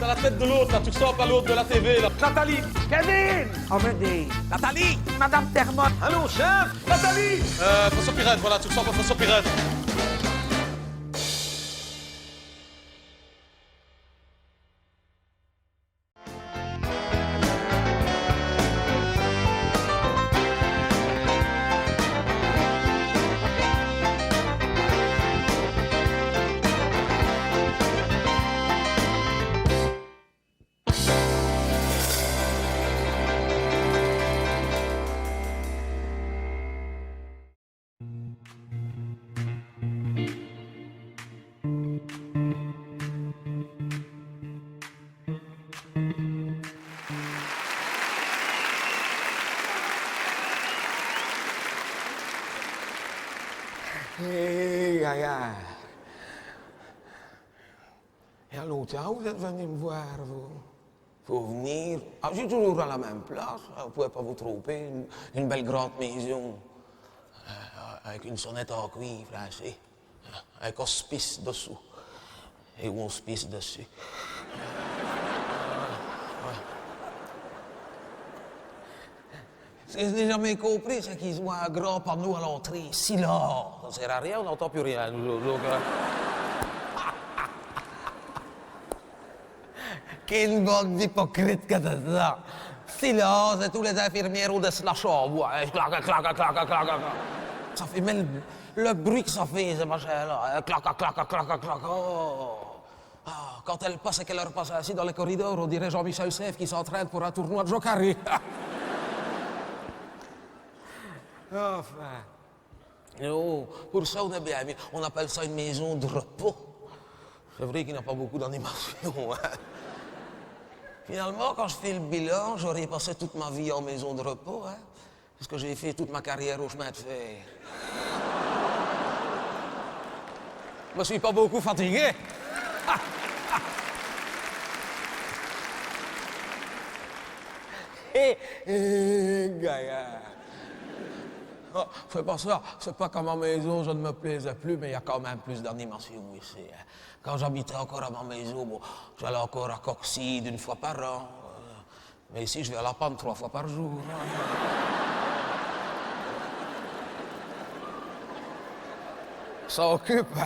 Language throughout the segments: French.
t'as la tête de l'autre, là, tu ressembles à l'autre de la TV, là. Nathalie. Kevin! Amédée! Nathalie. Madame Termotte! Allô, chef. Nathalie. François Pirette, voilà, tu ressembles à François Pirette. Hé, Gaga. Et allô, tiens, vous êtes venu me voir, vous? Faut venir. Ah, je suis toujours à la même place. Vous ne pouvez pas vous tromper. Une belle grande maison. Avec une sonnette en cuivre, là, c'est. Avec hospice dessous. Et où hospice dessus. Ce que je n'ai jamais compris, c'est qu'ils ont un grand panneau à l'entrée. Silence. Ça sert à rien, on n'entend plus rien. Quelle bande d'hypocrites que c'est ça. Silence, et tous les infirmières ont des slash en bois. Clac, clac, clac, clac, clac. Ça fait même le bruit que ça fait, ces machins-là. Clac, clac, clac, clac, clac. Oh. Ah, quand elle passe et qu'elle leur passe assis dans les corridors, on dirait Jean-Michel Sèvres qui s'entraîne pour un tournoi de Jokari. Enfin. Oh, pour ça, on est bien mis. On appelle ça une maison de repos. C'est vrai qu'il n'y a pas beaucoup d'animation. Hein. Finalement, quand je fais le bilan, j'aurais passé toute ma vie en maison de repos. Hein, parce que j'ai fait toute ma carrière au chemin de fer. Je me suis pas beaucoup fatigué. Gaïa. Oh, c'est pas ça. C'est pas qu'à ma maison, je ne me plaisais plus, mais il y a quand même plus d'animation ici. Hein. Quand j'habitais encore à ma maison, bon, j'allais encore à Coxide une fois par an. Mais ici, je vais à la panne 3 fois par jour. Ça occupe. Hein.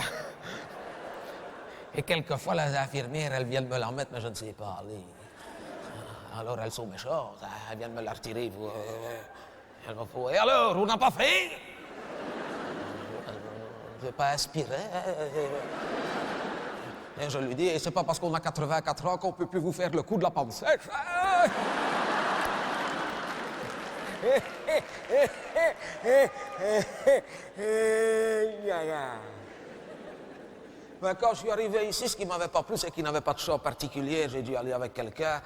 Et quelquefois, les infirmières, elles viennent me la mettre, mais je ne sais pas aller. Alors, elles sont méchantes. Hein. Elles viennent me la retirer. Et alors, on n'a pas fait? Je n'ai pas inspiré. Et je lui dis, et c'est pas parce qu'on a 84 ans qu'on ne peut plus vous faire le coup de la panne sèche. Mais quand je suis arrivé ici, ce qui ne m'avait pas plu, c'est qu'il n'avait pas de chambre particulier. J'ai dû aller avec quelqu'un.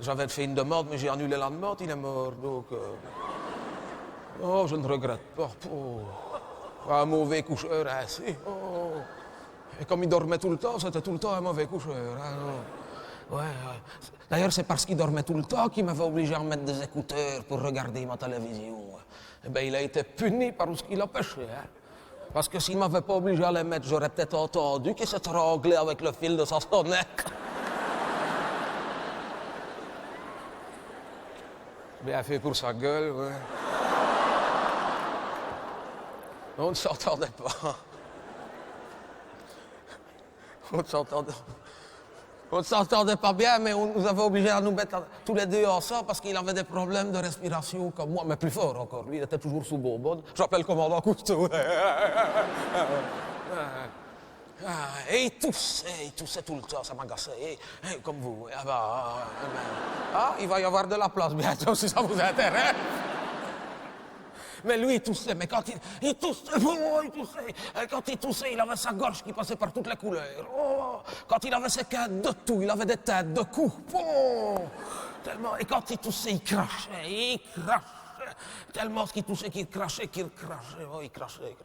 J'avais fait une demande, mais j'ai annulé la demande, il est mort. Donc, oh, je ne regrette pas. Oh, un mauvais coucheur ainsi. Oh. Et comme il dormait tout le temps, c'était tout le temps un mauvais coucheur. Hein. Ouais. D'ailleurs, c'est parce qu'il dormait tout le temps qu'il m'avait obligé à mettre des écouteurs pour regarder ma télévision. Eh bien, il a été puni par ce qu'il a péché. Hein. Parce que s'il ne m'avait pas obligé à les mettre, j'aurais peut-être entendu qu'il s'était ranglé avec le fil de sa sonnette. Bien fait pour sa gueule, ouais. On ne s'entendait pas. On ne s'entendait pas bien, mais on nous avait obligés à nous mettre tous les deux ensemble parce qu'il avait des problèmes de respiration comme moi, mais plus fort encore. Lui, il était toujours sous bonbonne. J'appelle le commandant Cousteau. Et il toussait tout le temps, ça m'agaçait. Comme vous. Il va y avoir de la place bientôt si ça vous intéresse. Mais lui, il toussait, mais quand il toussait, Et quand il toussait, il avait sa gorge qui passait par toutes les couleurs. Oh, quand il avait ses quintes de tout, il avait des têtes de coups. Oh, tellement. Et quand il toussait, il crachait. Tellement qu'il toussait qu'il crachait. Oh, il crachait.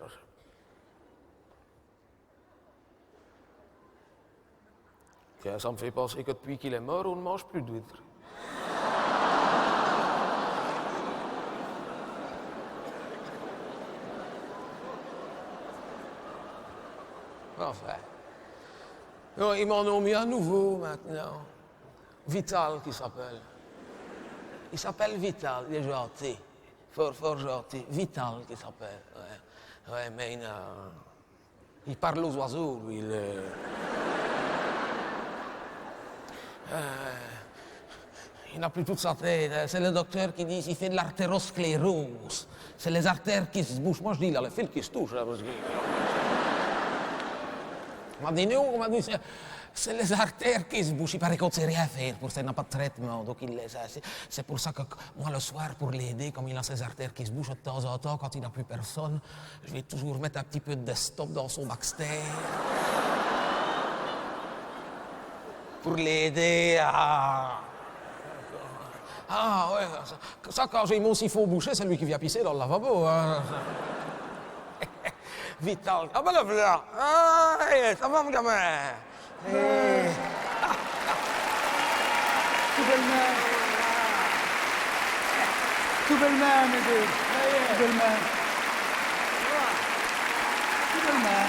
Tiens, ça me fait penser que depuis qu'il est mort, on ne mange plus d'huîtres. Enfin. Non, ils m'en ont mis un nouveau maintenant. Vital qui s'appelle. Il s'appelle Vital, il est gentil. Fort gentil. Vital qui s'appelle. Ouais. Ouais, mais il parle aux oiseaux, lui. Il n'a plus toute sa tête. C'est le docteur qui dit qu'il fait de l'artérosclérose. C'est les artères qui se bougent. Moi, je dis, là, les fils qui se touchent. Là, parce que... On m'a dit, non, on m'a dit, c'est les artères qui se bougent. Il paraît qu'on ne sait rien faire pour ça, il n'a pas de traitement. Donc, c'est pour ça que moi, le soir, pour l'aider, comme il a ses artères qui se bougent de temps en temps, quand il n'a plus personne, je vais toujours mettre un petit peu de desktop dans son Baxter. Pour l'aider à... Ah ouais, ça quand j'ai mon siphon bouché, c'est lui qui vient pisser dans le lavabo. Hein. Vital. Ah ben le voilà. Ah, ça va mon gamin. Tout belle-main. Tout belle-main, Amédée. Tout belle-main. Tout belle-main.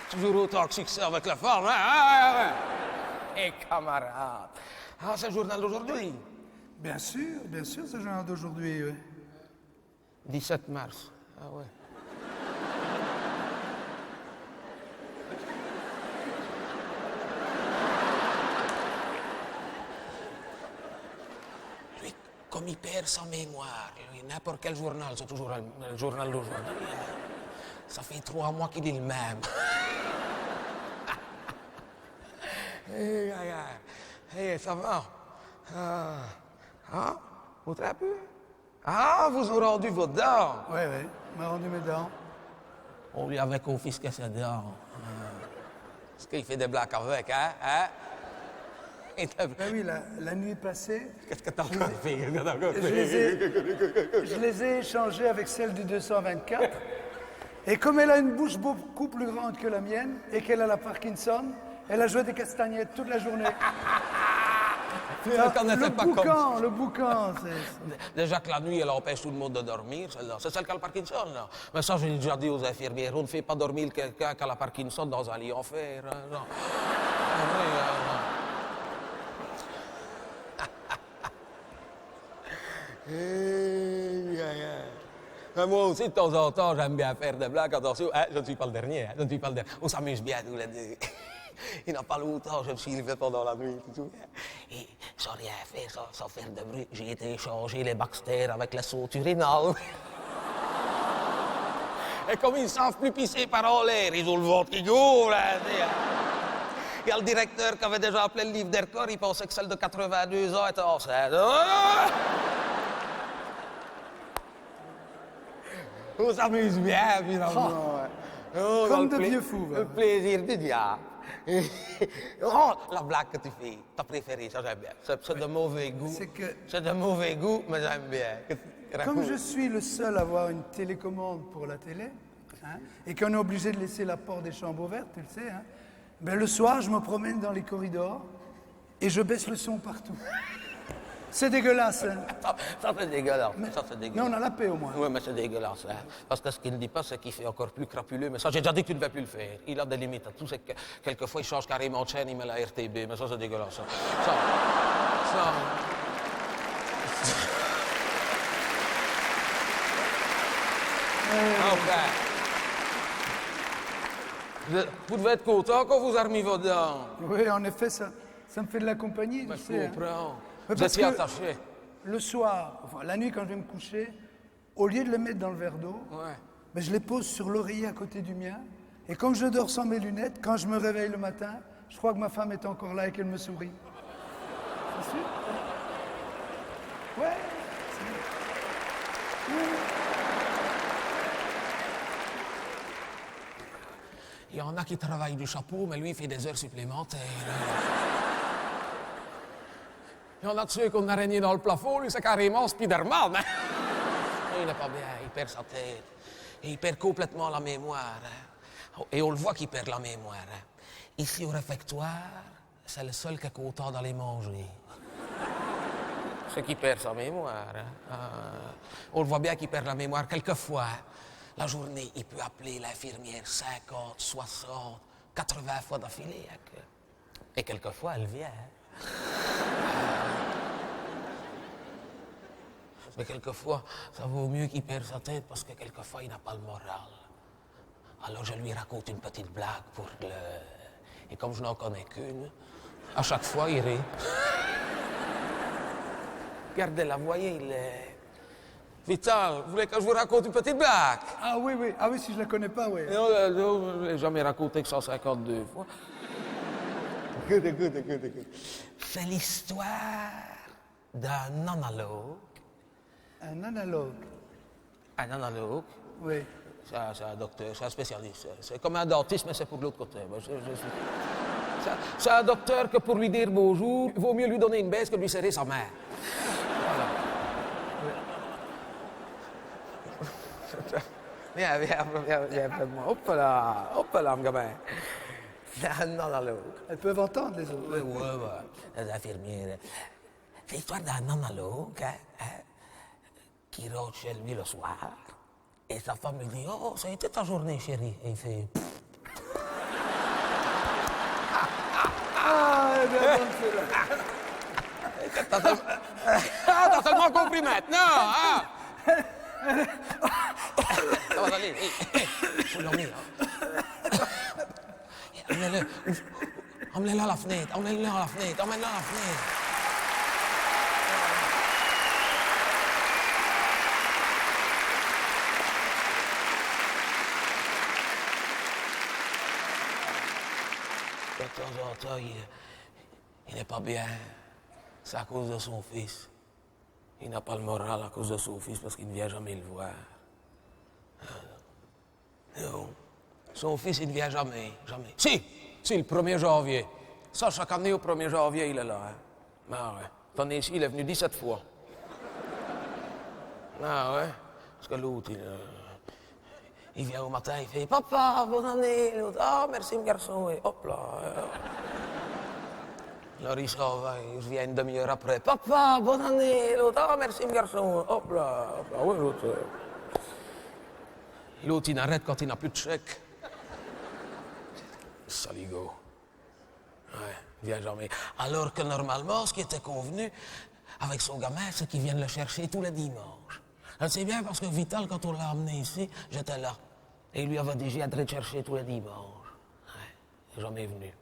Toujours autant de succès avec la femme, hein? Et camarade. Ah, c'est le journal d'aujourd'hui. Bien sûr, c'est le journal d'aujourd'hui, oui. 17 mars. Ah ouais. Lui, comme il perd sa mémoire, lui, n'importe quel journal, c'est toujours le journal d'aujourd'hui. Ça fait 3 mois qu'il est le même. Hey, ça va? Vous trappez? Ah, vous avez rendu vos dents? Oui, on m'a rendu mes dents. On lui avait confisqué ses dents. Parce qu'il fait des blagues avec, hein? Ben oui, la nuit passée, Qu'est-ce que t'as encore fait? je les ai échangées avec celle du 224. Et comme elle a une bouche beaucoup plus grande que la mienne et qu'elle a la Parkinson, elle a joué des castagnettes toute la journée. Le boucan, c'est... Déjà que la nuit, elle empêche tout le monde de dormir, celle-là. C'est celle qui a le Parkinson, là. Mais ça, j'ai déjà dit aux infirmières, on ne fait pas dormir quelqu'un qui a la Parkinson dans un lit en fer. Hein, non. Mais moi aussi, de temps en temps, j'aime bien faire des blagues. Attention, hein, je ne suis pas le dernier. Hein, je ne suis pas le dernier. On s'amuse bien tous les deux. Il n'a pas longtemps, je me suis levé pendant la nuit. Et sans rien faire, sans faire de bruit, j'ai été échanger les Baxter avec les sautes urinales. Et comme ils ne savent plus pisser par en l'air, ils ont le ventre qui gonfle. Il y a le directeur qui avait déjà appelé le livre des records, il pensait que celle de 82 ans était enceinte. On s'amuse bien, finalement. Oh, comme de vieux fous. Le plaisir du diable. Oh, la blague que tu fais, ta préférée, ça j'aime bien. C'est de mauvais goût. C'est de mauvais goût, mais j'aime bien. Comme je suis le seul à avoir une télécommande pour la télé, hein, et qu'on est obligé de laisser la porte des chambres ouvertes, tu le sais, hein, ben le soir, je me promène dans les corridors et je baisse le son partout. C'est dégueulasse, hein. Ça c'est dégueulasse. Ça, c'est Mais dégueulasse. on a la paix au moins. Oui, mais c'est dégueulasse. Hein. Parce que ce qu'il ne dit pas, c'est qu'il fait encore plus crapuleux. Mais ça, j'ai déjà dit que tu ne devais plus le faire. Il a des limites à tout. C'est que quelquefois, il change carrément de chaîne, il met la RTB. Mais ça, c'est dégueulasse. Ça. OK. Vous devez être content quand vous avez remis vos dents. Oui, en effet, ça me fait de la compagnie, Mais tu je sais. Hein. comprends. Mais Vous parce étiez que attaché. le soir, enfin la nuit quand je vais me coucher, au lieu de les mettre dans le verre d'eau, Ouais. ben, je les pose sur l'oreiller à côté du mien. Et comme je dors sans mes lunettes, quand je me réveille le matin, je crois que ma femme est encore là et qu'elle me sourit. C'est sûr? Ouais. Il y en a qui travaillent du chapeau, mais lui, il fait des heures supplémentaires. Il y en a de ceux qui ont une araignée dans le plafond, lui, c'est carrément Spider-Man. Hein? Il n'est pas bien, il perd sa tête. Et il perd complètement la mémoire. Hein? Et on le voit qu'il perd la mémoire. Hein? Ici, au réfectoire, c'est le seul qui est content d'aller manger. c'est qu'il perd sa mémoire. Hein. On le voit bien qu'il perd la mémoire. Quelquefois, hein, la journée, il peut appeler l'infirmière 50, 60, 80 fois d'affilée. Hein. Et quelquefois, elle vient. Hein. Mais quelquefois, ça vaut mieux qu'il perde sa tête parce que quelquefois, il n'a pas le moral. Alors je lui raconte une petite blague pour le... Et comme je n'en connais qu'une, à chaque fois, il rit. Regardez-la, voyez, il est... Vital, vous voulez que je vous raconte une petite blague? Ah oui, oui. Ah oui, si je la connais pas, oui. Non, je ne l'ai jamais raconté que 152 fois. Écoute. C'est l'histoire d'un analogue. Un analogue. Un analogue, Oui. c'est un docteur, c'est un spécialiste. C'est comme un dentiste, mais c'est pour l'autre côté. C'est un docteur que pour lui dire bonjour, il vaut mieux lui donner une baisse que lui serrer sa main. Voilà. Viens près de moi. Hop là, mon gamin. C'est un analogue. Elles peuvent entendre, les autres. Oui, les infirmières. C'est l'histoire d'un analogue, qui rentre chez lui le soir. Et sa femme lui dit, oh, ça a été ta journée, chérie. Et il fait... Ah, elle est bien bonne, celle-là. T'as tellement compris maintenant, hein? Ça va aller, faut dormir. Emmenez-le à la fenêtre, emmène-le à la fenêtre. De temps en temps, il n'est pas bien. C'est à cause de son fils. Il n'a pas le moral à cause de son fils parce qu'il ne vient jamais le voir. Non. Son fils, il ne vient jamais. Si, le 1er janvier. Ça, chaque année, au 1er janvier, il est là. Hein. Ah ouais. Cette année ici, il est venu 17 fois. Ah ouais. Parce que l'autre, il vient au matin, il fait « Papa, bonne année !» L'autre « Ah, merci, mon garçon !» Et hop là. Alors il s'en va, il revient une demi-heure après. « Papa, bonne année !» L'autre « Ah, merci, mon garçon !» Hop là. Oui, l'autre... L'autre, il n'arrête quand il n'a plus de chèque. Saligo. Ouais, il vient jamais. Alors que normalement, ce qui était convenu avec son gamin, c'est qu'il vienne le chercher tous les dimanches. Je sais bien parce que Vital, quand on l'a amené ici, j'étais là. Et il lui avait dit, j'y viendrai te chercher tous les dimanches. Ouais, il n'est jamais venu.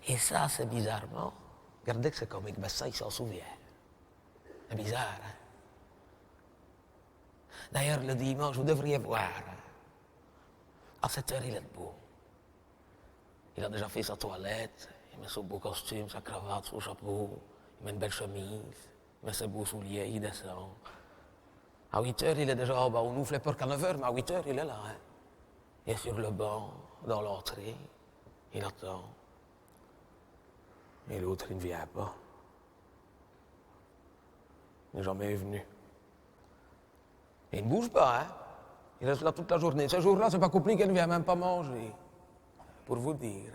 Et ça, c'est bizarrement. Regardez que c'est comique, mais ça, il s'en souvient. C'est bizarre, hein? D'ailleurs, le dimanche, vous devriez voir. Hein? À 7 heures, il est debout. Il a déjà fait sa toilette, il met son beau costume, sa cravate, son chapeau, il met une belle chemise, il met ses beaux souliers, il descend. À 8 heures, il est déjà en bas. On ouvre les portes qu'à 9 heures, mais à 8 heures, il est là. Hein? Il est sur le banc, dans l'entrée, il attend. Et l'autre, il ne vient pas. Il n'est jamais venu. Et il ne bouge pas, hein. Il reste là toute la journée. Ce jour-là, c'est pas compliqué, il ne vient même pas manger. Pour vous dire.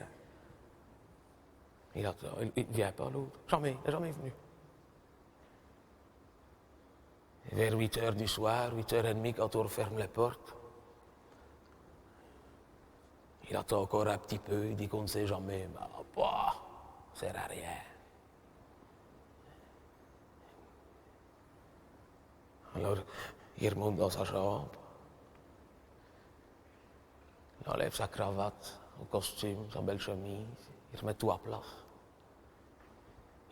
Il attend, il ne vient pas, l'autre. Jamais, il n'est jamais venu. Et vers 8 heures du soir, 8h30, quand on referme les portes, il attend encore un petit peu, il dit qu'on ne sait jamais. Bah, ça sert à rien. Alors, il remonte dans sa chambre. Il enlève sa cravate, son costume, sa belle chemise. Il remet tout à place.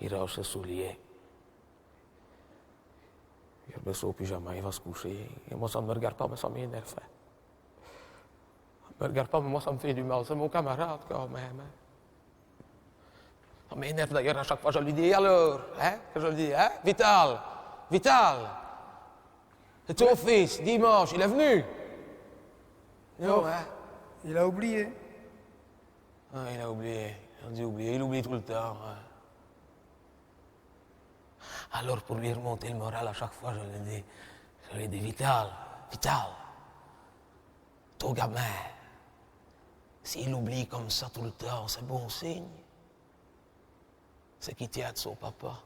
Il range ses souliers. Il remet son pyjama, il va se coucher. Et moi, ça ne me regarde pas, mais ça m'énerve. Ça ne me regarde pas, mais moi, ça me fait du mal. C'est mon camarade, quand même. Hein. Ça m'énerve d'ailleurs à chaque fois. Je lui dis, alors, hein? Que je lui dis, hein? Vital! C'est ton fils, dimanche, il est venu. Non, hein? Il a oublié. Ah, il a oublié. Il oublie tout le temps. Hein. Alors, pour lui remonter le moral, à chaque fois, je lui dis, Vital, ton gamin, s'il oublie comme ça tout le temps, c'est bon signe. c'est qu'il tient de son papa.